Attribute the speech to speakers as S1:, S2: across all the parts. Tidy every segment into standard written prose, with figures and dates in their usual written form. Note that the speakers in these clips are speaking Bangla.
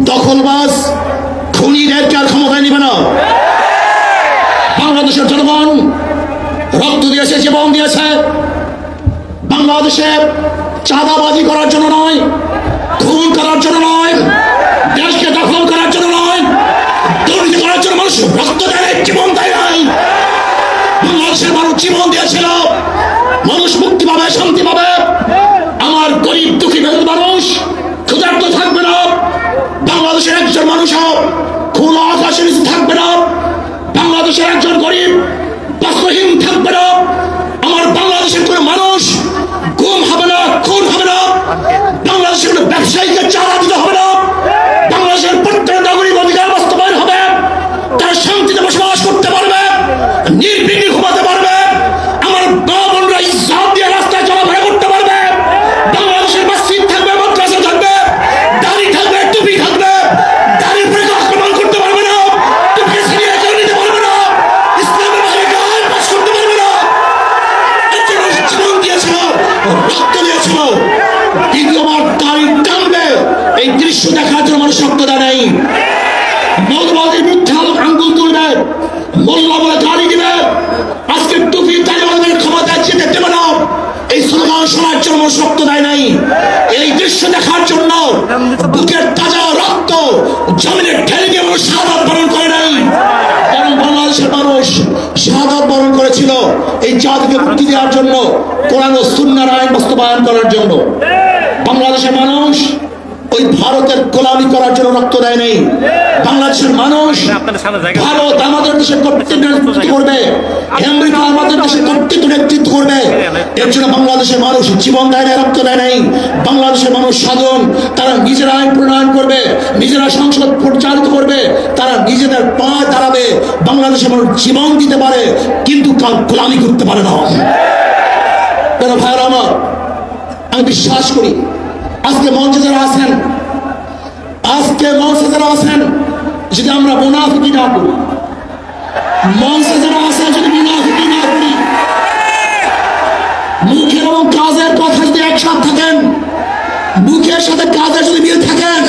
S1: দখলবাজ খুনিদেরকে আর ক্ষমতায় নিবে না। বাংলাদেশের জনগণ রক্ত দিয়েছে, জীবন দিয়েছে বাংলাদেশে চাঁদাবাজি করার জন্য নয়, খুন করার জন্য নয়, দেশকে দখল করার জন্য নয়, দুর্নীতি করার জন্য মানুষ রক্ত দেয়, জীবন দেয় নাই। বাংলাদেশের মানুষ জীবন দিয়েছিল, মানুষ মুক্তি পাবে, শান্তি পাবে। আমার গরিব দুঃখী মানুষ ক্ষুধার্ত থাকবে না, বাংলাদেশের একজন মানুষও খোলা আকাশের নিচে থাকবে না, বাংলাদেশের একজন গরিব বস্ত্রহীন থাকবে না, আমার বাংলাদেশের কোনো মানুষ গুম হবে না, খুন হবে না, বাংলাদেশের কোনো ব্যবসায়ীকে চাঁদা দিতে হবে না, বাংলাদেশের প্রত্যেক নাগরিক অধিকার বাস্তবায়ন হবে, তারা শান্তিতে বসবাস করতে পারবে, নির্বিঘ্নে ঘুমাতে পারবে, আমার মা বোনরা ইজ্জত দিয়ে রাস্তায় চলাফেরা করতে পারবে, বাংলাদেশের মসজিদ থাকবে, মাদ্রাসা থাকবে, দাড়ি থাকবে, টুপি থাকবে, দাড়ির উপরে আক্রমণ করতে পারবে না, টুপিকে ছিনিয়ে কেউ নিতে পারবে না, ইসলামের বাইরে গায়ে পাস করতে পারবে না। একজন জীবন দিয়েছিল, রক্ত দিয়েছিল, দ্বিতীয়বার দাড়ি টানবে এই দৃশ্য দেখার জন্য মানুষ রক্ত দেয় নাই। মৌলবাদীর বিরুদ্ধে আঙ্গুল তুলবে, মোল্লা বলে গাড়ি দিবে, আজকে টুপি তালিবানদের ক্ষমতায় যেতে দেবে না, এই স্লোগান শোনার জন্য মানুষ রক্ত দেয় নাই। এই দৃশ্য দেখার জন্য বুকের তাজা রক্ত জমিনে ঠেলে দিয়ে মানুষ শাহাদাত বরণ করে নাই, কারণ বাংলাদেশের মানুষ শাহাদাত বরণ করেছিল এই জাতিকে মুক্তি দেওয়ার জন্য, কোরআন ও সুন্নাহর আইন বাস্তবায়ন করার জন্য। বাংলাদেশের মানুষ ওই ভারতের গোলামি করার জন্য রক্ত দেয় নাই। বাংলাদেশের মানুষ ভারত আমাদের দেশের কর্তৃত্ব করবে, আমেরিকা আমাদের দেশের কর্তৃত্ব নেতৃত্ব করবে, এর জন্য বাংলাদেশের মানুষ জীবন দেয় নাই, রক্ত দেয় নাই। বাংলাদেশের মানুষ সাধন, তারা নিজেরা আইন প্রণয়ন করবে, নিজেরা সংসদ পরিচালিত করবে, তারা নিজেদের পায়ে দাঁড়াবে। বাংলাদেশের মানুষ জীবন দিতে পারে কিন্তু কাল গোলামি করতে পারে না। কেন ভাইরা আমার, আমি বিশ্বাস করি আজকে মঞ্চে যারা আছেন, যদি আমরা মুনাফিকি না করি, মঞ্চে যারা আছেন যদি মুনাফিকি না করি, মুখের এবং কাজের কথা যদি একসাথে থাকেন, মুখের সাথে কাজের যদি মিল থাকেন,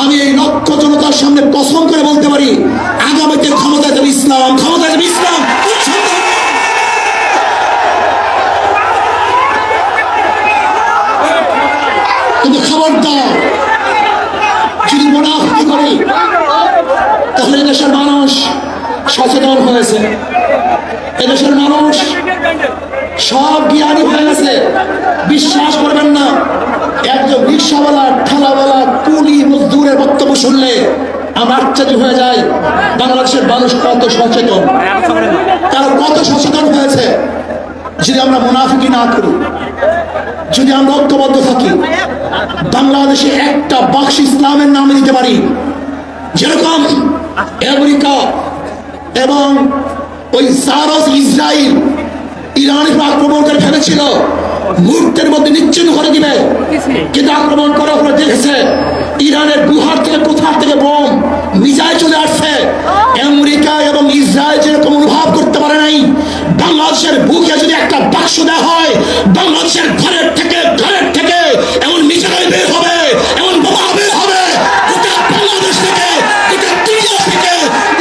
S1: আমি এই লক্ষ জনতার সামনে কসম করে বলতে পারি আগামীতে ক্ষমতায় যাবে ইসলাম, ক্ষমতায় যাবে ইসলাম। কিন্তু খবরদার যদি মুনাফিকি করি, তাহলে এদেশের মানুষ সচেতন হয়েছে, এদেশের মানুষ সব জ্ঞানী হয়ে গেছে। বিশ্বাস করবেন না, একজন রিক্সাওয়ালা, ঠেলাওয়ালা, কুলি মজদুরের বক্তব্য শুনলে আমরা আশ্চর্য হয়ে যাই বাংলাদেশের মানুষ কত সচেতন, তারা কত সচেতন হয়েছে। যদি আমরা মুনাফিকি না করি, যদি আমরা ঐক্যবদ্ধ থাকি, বাংলাদেশে একটা বাক্স ইসলামের নামে দিতে পারি। যেরকম আমেরিকা এবং ওই সারস ইসরায়েল ইরানের আক্রমণ করে ফেলেছিল, মুহূর্তের মধ্যে নিশ্চিহ্ন করে দিবে, কিন্তু আক্রমণ করার পরে দেখেছে ইরানের গুহার থেকে কোথার থেকে বোম মিসাইল চলে আসছে। আমেরিকা এবং ইসরায়েল যেরকম অনুভব করতে পারে নাই, বাংলাদেশের বুকে যদি একটা বাক্স দেওয়া হয়, বাংলাদেশের ঘরের থেকে এমন মিসাইল বের হবে, এমন বোমা বের হবে, গোটা বাংলাদেশ থেকে, গোটা দুনিয়া থেকে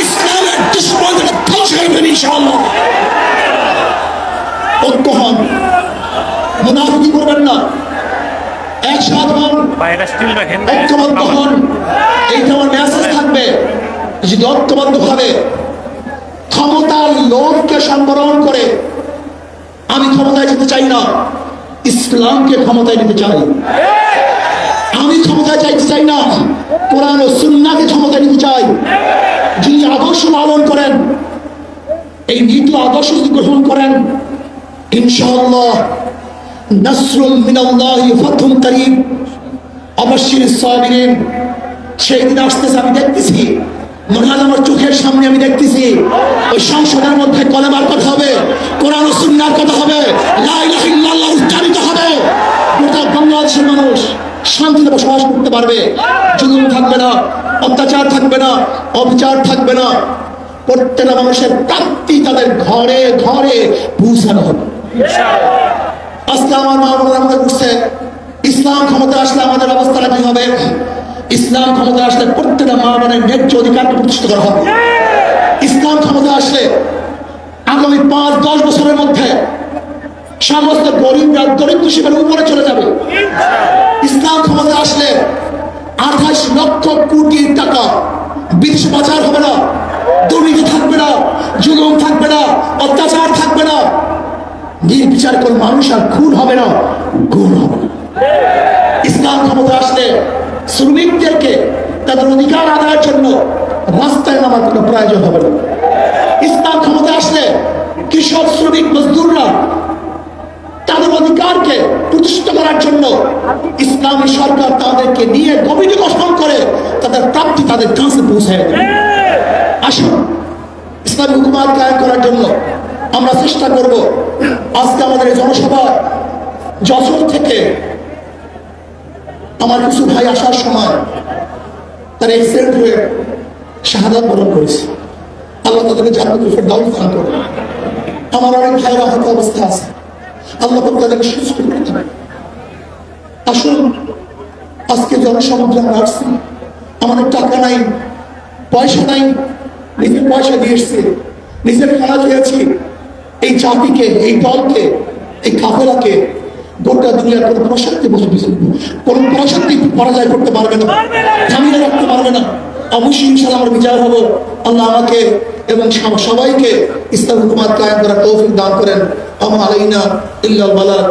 S1: ইসলামের দুশমনদের ধ্বংস করবেন ইনশাআল্লাহ। ঐক্য হন, মুনাফিকি করবেন না, একসাথে হন, ঐক্যবদ্ধ হন। এইটা আমার মেসেজ থাকবে। যদি ঐক্যবদ্ধ ভাবে ক্ষমতার লোভকে সম্বরণ করে, আমি ক্ষমতায় যেতে চাই না, ইসলামকে ক্ষমতায় নিতে চাই। আমি ক্ষমতায় চাইতে চাই না, কোরআন ও সুন্নাহকে ক্ষমতায় নিতে চাই। যিনি আদর্শ পালন করেন, এই নীতি আদর্শ যদি গ্রহণ করেন, ইনশাআল্লাহ নাসরুল মিনাল্লাহি ফাতহুন কারীব, অবশ্যই সাবিরিন সেই দিন আসতেছে। আমি দেখতেছি, মনে হয় আমার চোখের সামনে আমি দেখতেছি ওই সংসদের মধ্যে কলেমার কথা হবে, কোরআন ও সুন্নাহর কথা হবে, লা ইলাহা ইল্লাল্লাহ উচ্চারিত হবে। গোটা বাংলাদেশের মানুষ শান্তিতে বসবাস করতে পারবে, জুলুম থাকবে না, অত্যাচার থাকবে না, অবিচার থাকবে না। প্রত্যেকটা মানুষের প্রাপ্তি তাদের ঘরে ঘরে পৌঁছানো হবে। আজকে আমার মা বোনেরা মনে করছে ইসলাম ক্ষমতা আসলে আমাদের অবস্থাটা কি হবে। ইসলাম ক্ষমতা আসলে প্রত্যেকটা মা বোনের ন্যায্য অধিকারকে প্রতিষ্ঠিত করা হবে। ইসলাম ক্ষমতা আসলে আগামী 5-10 বছরের মধ্যে সমস্ত গরিবরা দরিদ্র সীমার উপরে চলে যাবে। ইসলাম ক্ষমতা আসলে 28 লক্ষ কোটি টাকা বিদেশে পাচার হবে না, দুর্নীতি থাকবে না, জুলুম থাকবে না, অত্যাচার থাকবে না, নির্বিচার করে মানুষ আর খুন হবে না, গুম হবে না। ইসলাম ক্ষমতা আসলে শ্রমিকদেরকে তাদের অধিকার আদায়ের জন্য রাস্তায় নামার কোনো প্রয়োজন হবে না। ইসলাম ক্ষমতা আসলে কৃষক, শ্রমিক, মজদুররা তাদের অধিকারকে প্রতিষ্ঠিত করার জন্য ইসলামী সরকার তাদেরকে নিয়ে কমিটি গঠন করে তাদের প্রাপ্তি তাদের কাছে পৌঁছায় দেবে। আসুন, ইসলামী হুকুমত কায়েম করার জন্য আমরা চেষ্টা করব। আজকে আমাদের এই জনসভা যশোর থেকে আমার কিছু ভাই আসার সময় তারা এক্সিডেন্ট হয়ে শাহাদাত বরণ করেছে। আল্লাহ তাদেরকে জান্নাতুল ফেরদাউস দান করুন। আমার অনেক ভাইরা হত অবস্থা আছে, আল্লাহ তাদেরকে সুস্থ করে দেবেন। আসুন, আজকে জনসমুদ্রে আমরা আসছি, আমাদের টাকা নাই, পয়সা নাই, নিজের পয়সা দিয়ে এসছি, নিজের খানা খেয়েছি। এই জাতিকে, এই দলকে, এই কাফেলাকে গোটা দুনিয়ার কোনো প্রশান্তি কোনো প্রশান্তি পরাজয় করতে পারবে না, থামিয়ে রাখতে পারবে না। অবশ্যই ইনশাআল্লাহ আমার বিচার হবো। আল্লাহ আমাকে এবং সবাইকে ইসলাম হুকুমত কায়েম করার তৌফিক দান করেন। আমা আলাইনা ইল্লাল বালাগ।